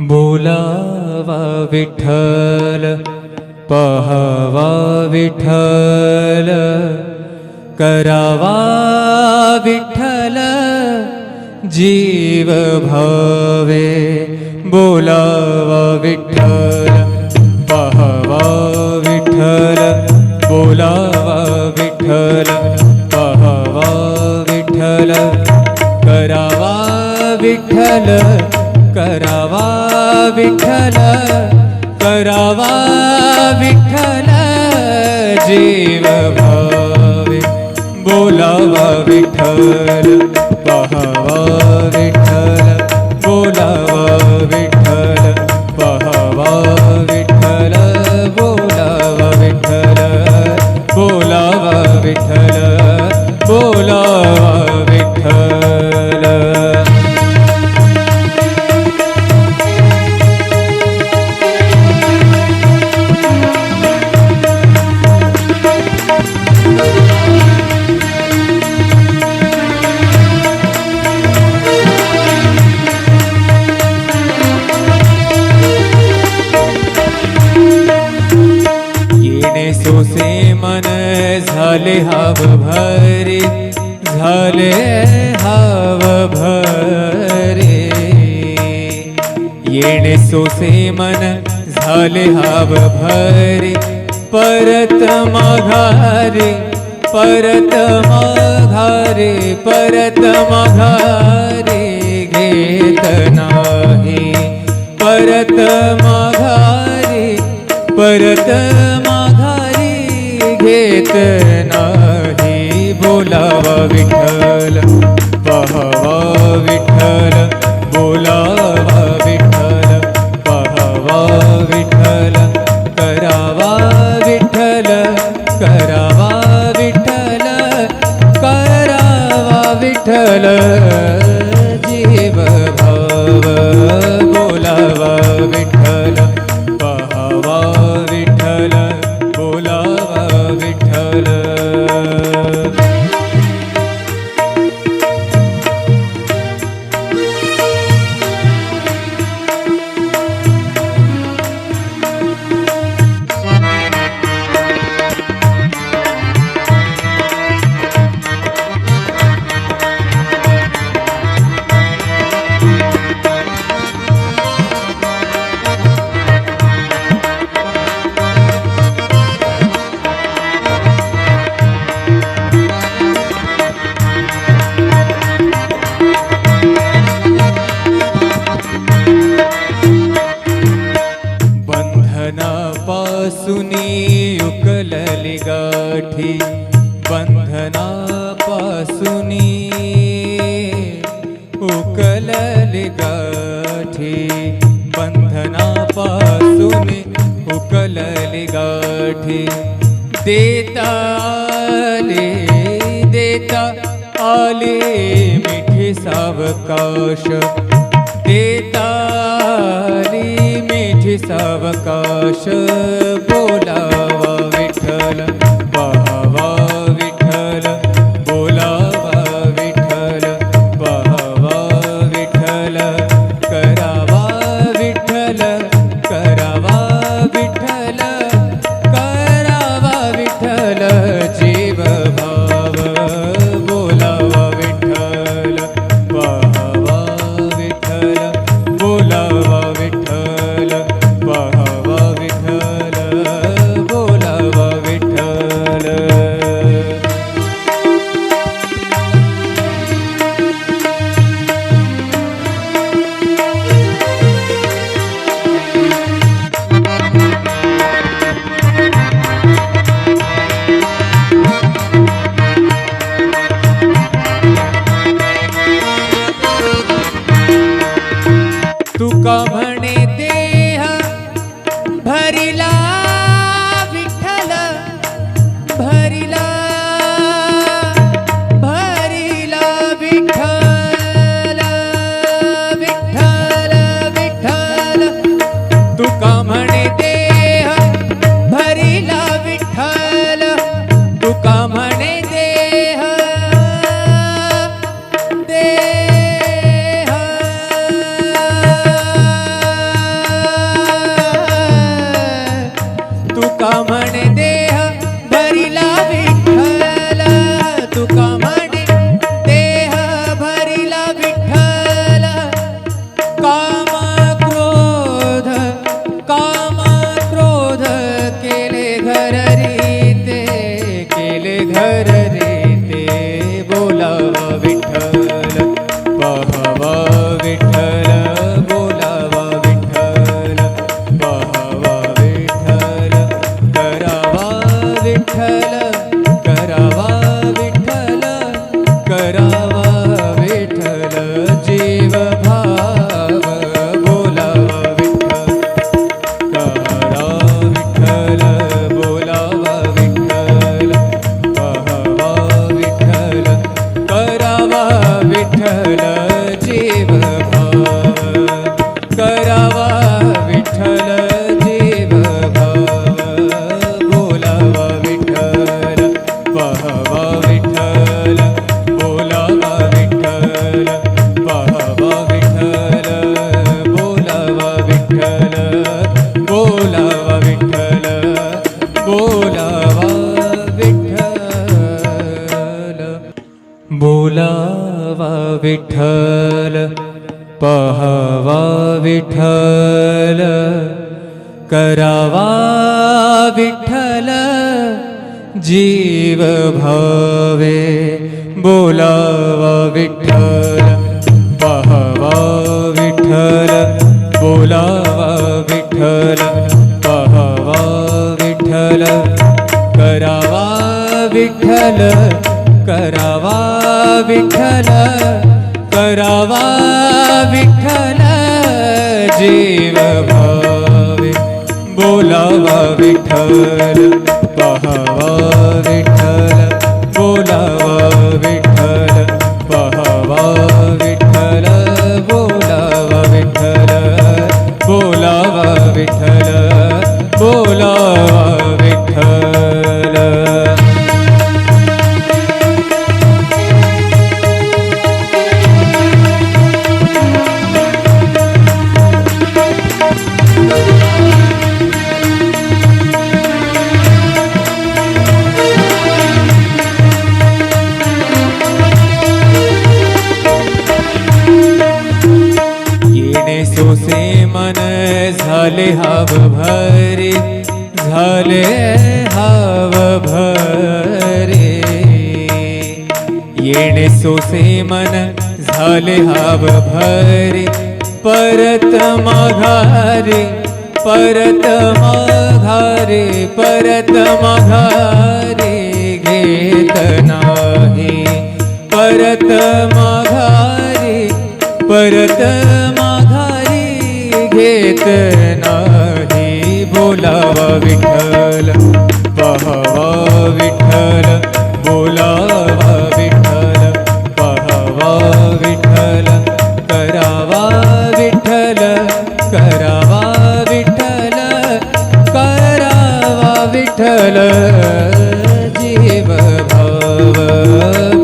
बोलावा विठ्ठल पहावा विठ्ठल करावा विठ्ठल जीव भावे बोलावा विठ्ठल पहावा विठ्ठल बोलावा विठ्ठल पहावा विठ्ठल करावा विठ्ठल करावा विठ्ठल करावा विठ्ठल जीव भावे बोलावा विठ्ठल पहावा विठ्ठल बोलावा विठ्ठल पहावा विठ्ठल बोलावा विठ्ठल बोलावा विठ्ठल बोलावा विठ्ठल। सोसे मन झाले हाव भरे झाले हाव भरे येणे सोसे मन झाले हाव भरे परत माघारे परत माघारे परत माघारे घेत नाही परत माघारे परत माघारी घेत नाही बोलावा विठ्ठल पहावा विठ्ठल बोलावा विठ्ठल पहावा विठ्ठल करावा विठ्ठल करावा विठ्ठल करावा विठ्ठल जीव भाव बोलावा विठ्ठल पहावा विठ्ठल बोलावा विठ्ठल। बंधनापासूनी उकलली गाठी बंधनापासूनी उकलली गाठी बंधनापासूनी उकलली गाठी देता आले मिठी सावकाश देता आली मिठी सावकाश बोलावा विठ्ठल पहावा विठ्ठल बोलावा विठ्ठल पहावा विठ्ठल करावा विठ्ठल करावा विठ्ठल करावा विठ्ठल जीव भाव बोलावा विठ्ठल पहावा विठ्ठल बोलावा विठ्ठल पहावा विठ्ठल बोलावा विठ्ठल। तुका म्हणे देह भरिला विठ्ठल भरिला भरिला विठ्ठल विठ्ठल विठ्ठल तुका म्हणे देह भरिला विठ्ठल तुका म्हणे देह देह विठ्ठल पहावा विठ्ठल करावा विठ्ठल जीव भावे बोलावा विठ्ठल पहावा विठ्ठल बोलावा विठ्ठल पहावा विठ्ठल करावा विठ्ठल करावा विठ्ठल करावा विठ्ठल जीव भावे बोलावा विठ्ठल पहावा विठ्ठल बोलावा विठ्ठल पहावा विठ्ठल बोलावा विठ्ठल बोलावा विठ्ठल बोलावा विठ्ठल. सोसे मन झाले हाव भरे झाले हाव भरे येणे सोसे मन झाले हाव भरे परत माघारे परत माघारे परत माघारे घेत नाही परत माघारे परत माघारी घेत नाही बोलावा विठ्ठल पहावा विठ्ठल बोलावा विठ्ठल पहावा विठ्ठल करावा विठ्ठल करावा विठ्ठल करावा विठ्ठल जीव भाव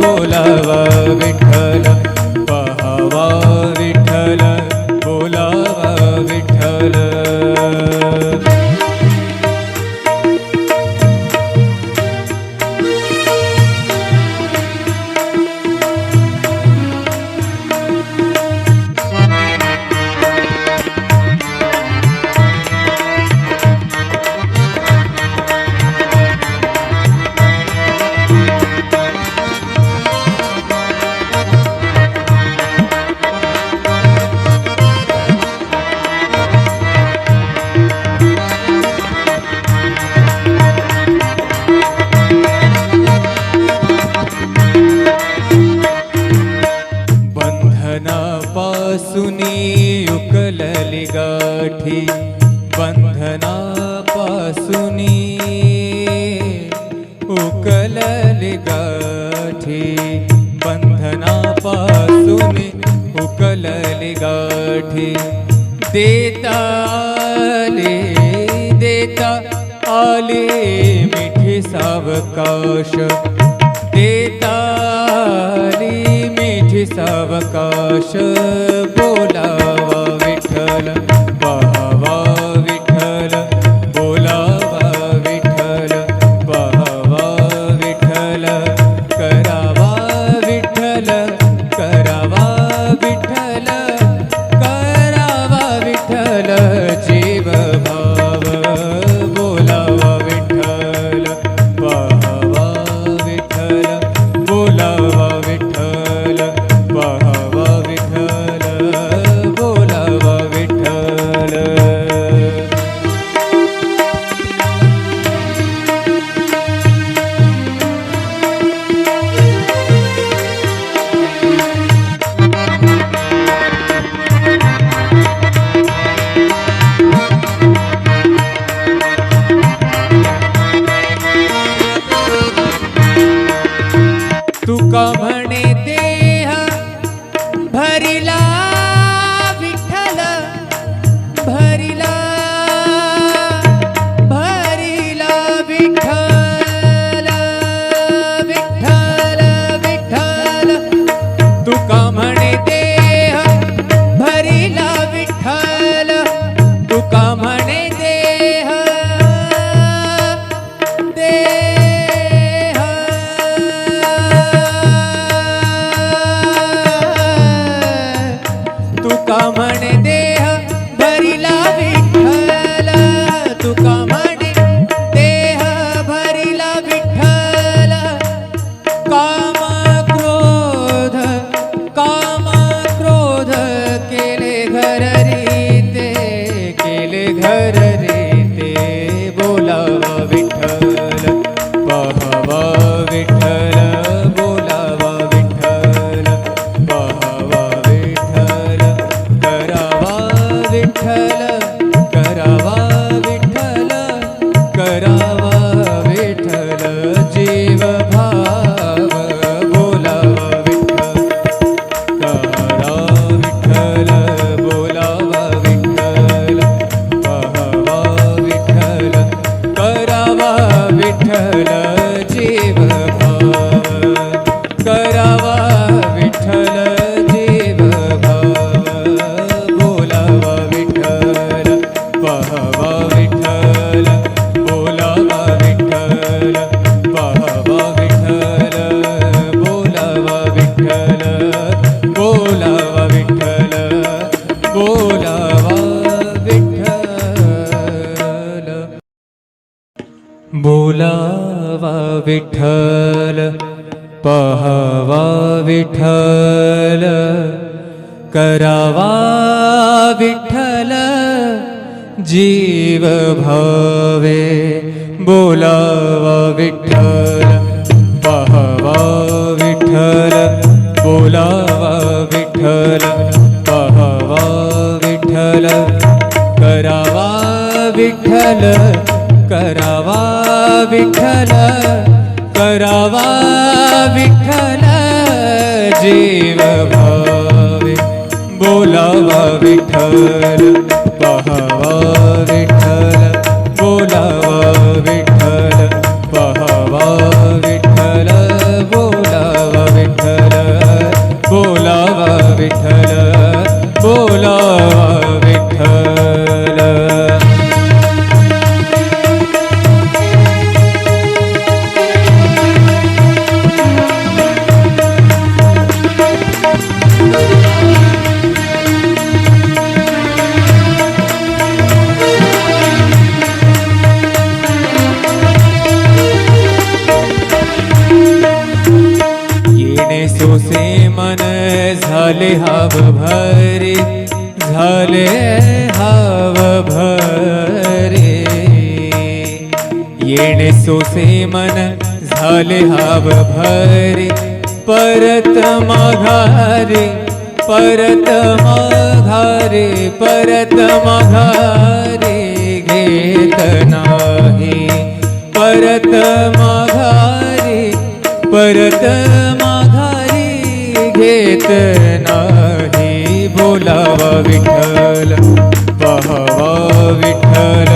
बोलावा विठ्ठल पहावा विठ्ठल बोलावा विठ्ठल. बंधनापासुनी उकलली गाठी बंधनापासुनी उकलली गाठी बंधनापासुनी उकलली गाठी देता आले मिठी सावकाश देता मिठी सावकाश बोलावा विठ्ठल पहावा विठ्ठल बोलावा विठ्ठल पहावा विठ्ठल करावा विठ्ठल करावा विठ्ठल करावा विठ्ठल जीव भाव बोलावा विठ्ठल पहावा विठ्ठल बोलावा विठ्ठल पहावा विठ्ठल बोलावा विठ्ठल. विठ्ठल रे ते बोलावा विठ्ठल पाहावा विठ्ठल बोलावा विठ्ठल पाहावा विठ्ठल करावा विठ्ठल करावा विठ्ठल करावा विठ्ठल जीव भाव बोलावा विठ्ठल करा विठ्ठल बोलावा विठ्ठल पाहावा विठ्ठल करावा विठ्ठल जीव भाव करावा विठ्ठल जीव भाव बोलावा विठ्ठल पाहावा विठ्ठल बोलावा विठ्ठल पाहावा विठ्ठल बोलावा विठ्ठल बोलावा विठ्ठल बोलावा विठ्ठल बोलावा विठ्ठल पाहावा विठ्ठल करावा विठ्ठल जीव भावे बोलावा विठ्ठल पाहावा विठ्ठल बोलावा विठ्ठल पाहावा विठ्ठल करावा विठ्ठल करावा विठ्ठल करावा विठ्ठल जीव भावे बोलावा विठ्ठल पाहावा विठ्ठल बोलावा विठ्ठल पाहावा विठ्ठल बोलावा विठ्ठल बोलावा विठ्ठल बोलावा विठ्ठल सोसे मन झाले हाव भरे झाले हाव भरे येणे सोसे मन झाले हाव भरे परत माघारे परत माघारे परत माघारे घेत नाही परत माघारे परत माघारी घेत नाही बोलावा विठ्ठल पाहावा विठ्ठल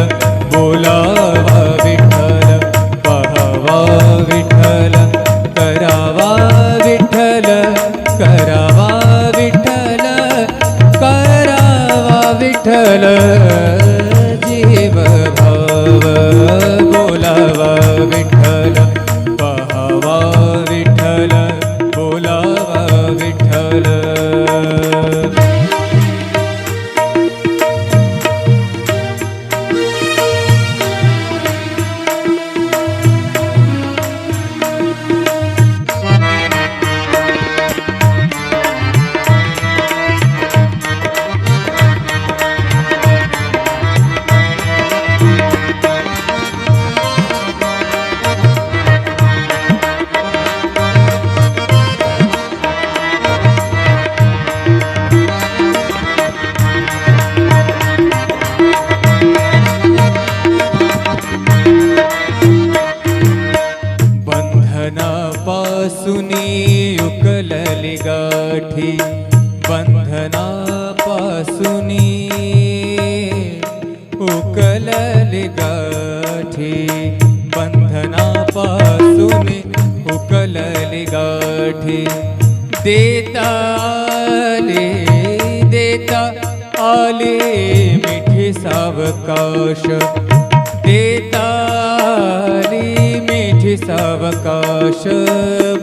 बोलावा विठ्ठल पाहावा विठ्ठल करावा विठ्ठल करावा विठ्ठल करावा विठ्ठल जीव भाव बोलावा विठ्ठल पाहावा विठ्ठल बोलावा विठ्ठल बंधनापासूनी उकलली गाठी बंधनापासूनी उकलली गाठी बंधनापासूनी उकलली गाठी देता आले मिठी सावकाश देता आली मिठी सावकाश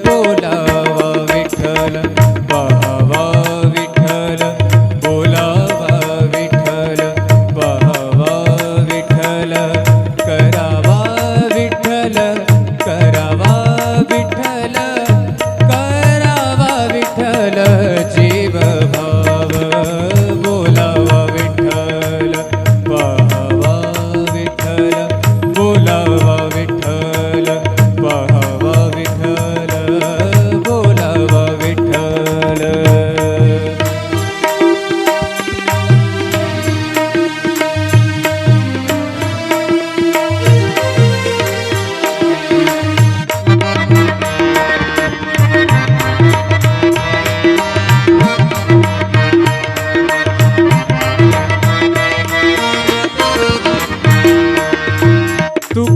बोलावा विठ्ठल पाहावा विठ्ठल बोलावा विठ्ठल पाहावा विठ्ठल करावा विठ्ठल करावा विठ्ठल करावा विठ्ठल जीव भाव बोलावा विठ्ठल पाहावा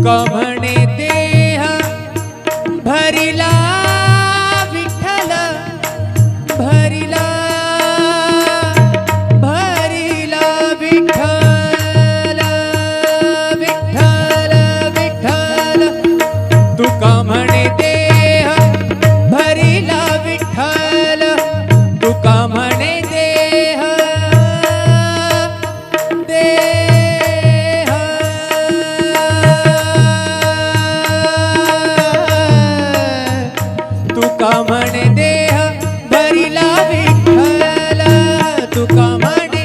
तुका म्हणे देह भरिला विठ्ठल भरिला भरिला विठ्ठल विठ्ठल विठ्ठल तुका म्हणे देह भरिला विठ्ठल तुका म्हणे देह देह तुका म्हणे देह भरिला विठ्ठल तुका म्हणे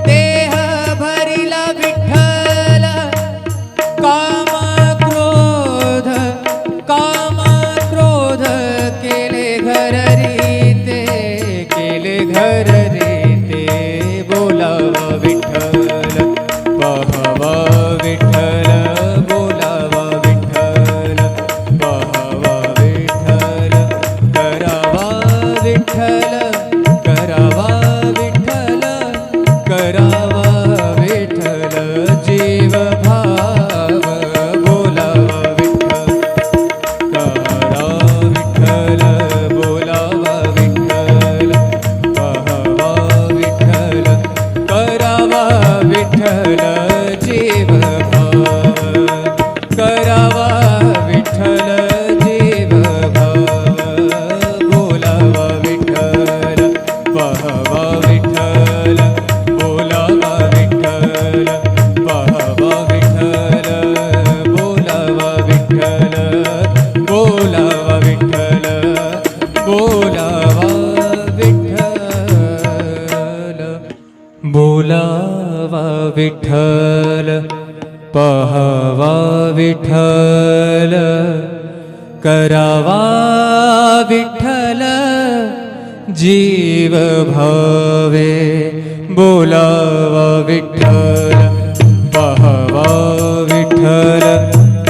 देह भरिला विठ्ठल काम क्रोध केले घर रीते केले घर रीते बोलावा विठ्ठल पाहावा विठ्ठल बोलावा विठ्ठल पाहावा विठ्ठल करावा विठ्ठल करावा विठ्ठल करावा विठ्ठल जीव भाव बोलावा विठ्ठल करा विठ्ठल बोलावा विठ्ठल पाहावा विठ्ठल करावा विठ्ठल जीव भाव करावा विठ्ठल जीव भाव बोलावा विठ्ठल पाहावा विठ्ठल बोलावा विठ्ठल पाहावा विठ्ठल बोलावा विठ्ठल बोलावा विठ्ठल बोलावा विठ्ठल बोलावा विठ्ठल पाहावा विठ्ठल करावा विठ्ठल जीव भावे बोलावा विठ्ठल पाहावा विठ्ठल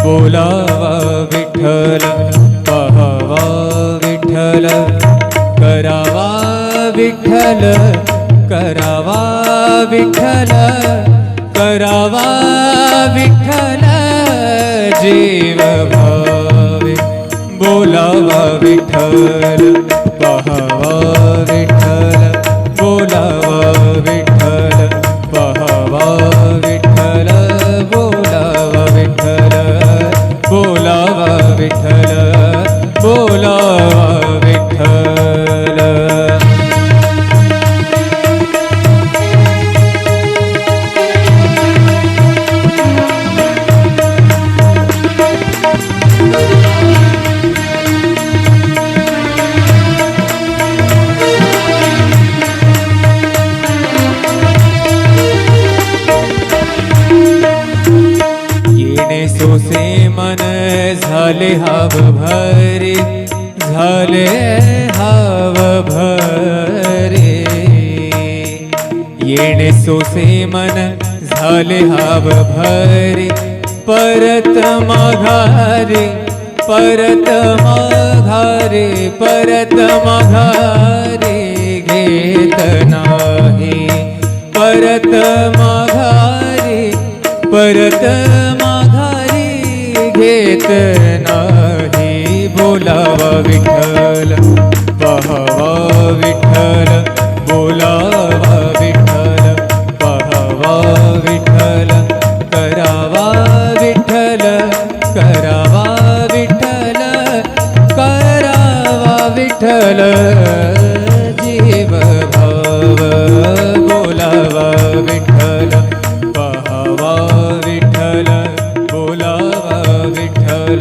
बोलावा विठ्ठल पाहावा विठ्ठल करावा विठ्ठल करावा विठ्ठल करावा विठ्ठल जीव भावे बोलावा विठ्ठल पाहावा विठ्ठल बोलावा विठ्ठल पाहावा विठ्ठल बोलावा विठ्ठल बोलावा विठ्ठल बोलावा विठ्ठल येणे सोसे मन झाले हाव भरे झाले हाव भरे येणे सोसे मन झाले हाव भरे परत माघारे परत माघारे परत माघारे घेत नाही परत माघारे परत माघारी घेत नाही बोलावा विठ्ठल पाहावा विठ्ठल बोलावा विठ्ठल पाहावा विठ्ठल करावा विठ्ठल करावा विठ्ठल करावा विठ्ठल जीव भाव बोलावा विठ्ठल पाहावा विठ्ठल बोलावा विठ्ठल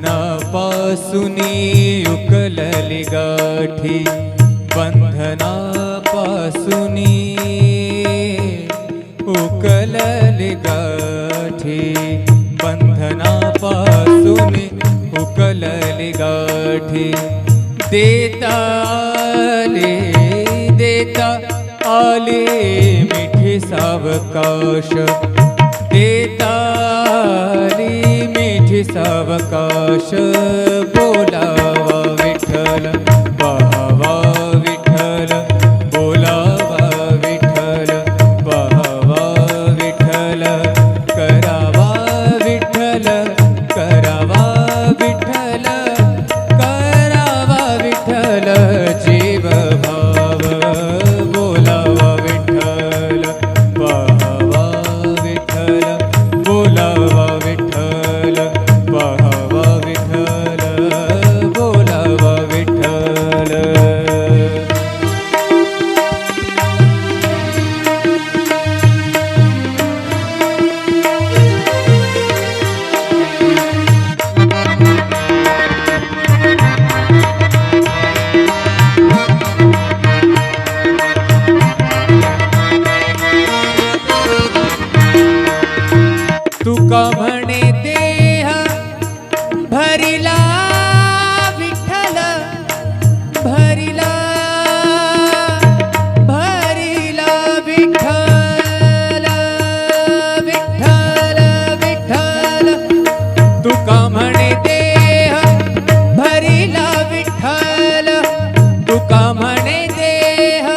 बंधनापासून युग उकलली गाठी बंधनापासूनी उकलली गाठी बंधनापासूनी उकलली गाठी देता आले मिठी सावकाश देता आली मिठी सावकाश बोलावा विठ्ठल पाहावा विठ्ठल बोलावा विठ्ठल पाहावा विठ्ठल करावा विठ्ठल करावा विठ्ठल करावा विठ्ठल जीव भाव बोलावा विठ्ठल पाहावा विठ्ठल बोलावा विठ्ठल पाहावा विठ्ठल बोलावा विठ्ठल तुका म्हणे देह भरिला विठ्ठल भरिला भरिला विठ्ठल विठ्ठल विठ्ठल तुका म्हणे देह भरिला विठ्ठल तुका म्हणे देह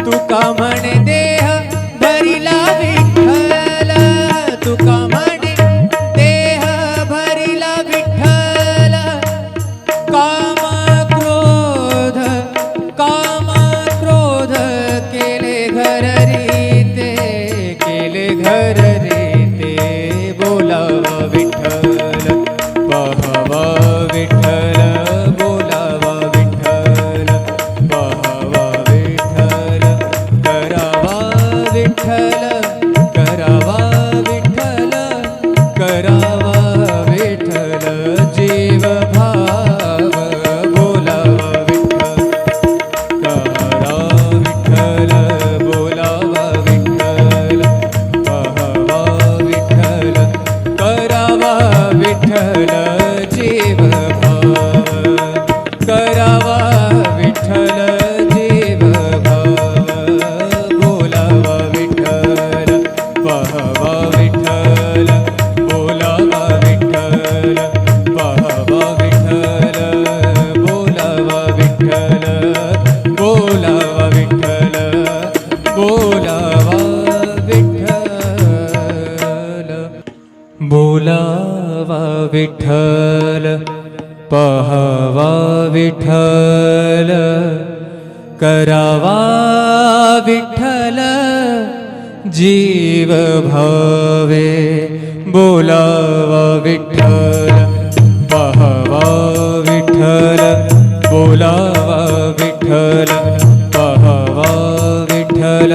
तुका म्हणे देह भरिला विठ्ठल तुका म्हणे देह भरिला विठ्ठल काम क्रोध केले घर रीते केले घर रीते बोलावा विठ्ठल पाहावा विठ्ठल बोलावा विठ्ठल पाहावा विठ्ठल करावा विठ्ठल करावा विठ्ठल करावा विठ्ठल जीव भाव बोलावा विठ्ठल करा विठ्ठल बोलावा विठ्ठल पाहावा विठ्ठल करावा विठ्ठल जीव भाव करावा विठ्ठल जीव भाव बोलावा विठ्ठल पाहावा विठ्ठल बोलावा विठ्ठल पाहावा विठ्ठल बोलावा विठ्ठल बोलावा विठ्ठल बोलावा विठ्ठल बोलावा विठ्ठल पाहावा विठ्ठल करावा विठ्ठल जीव भावे बोलावा विठ्ठल पाहावा विठ्ठल बोलावा विठ्ठल पाहावा विठ्ठल